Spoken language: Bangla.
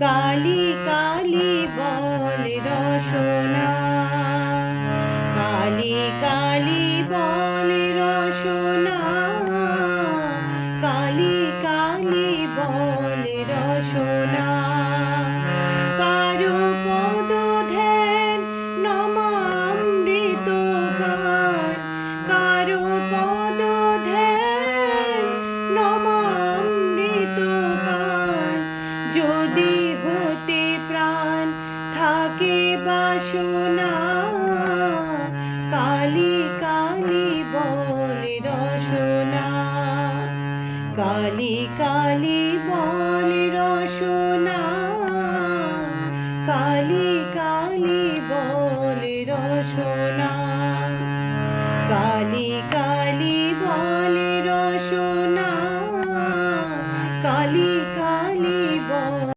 কালি কালি বলে রসনা, কালি কালি বলে রসনা, কালি কালি বলে রসনা। কারো পদ ধ্যান নমামৃত পান, কারো পদ ধ্যান নমামৃত পান। যদি হতে প্রাণ থাকে বাসনা, কালি কালি বলে রসনা, কালি কালি বলে রসনা, কালি কালি বলে রসনা, কালি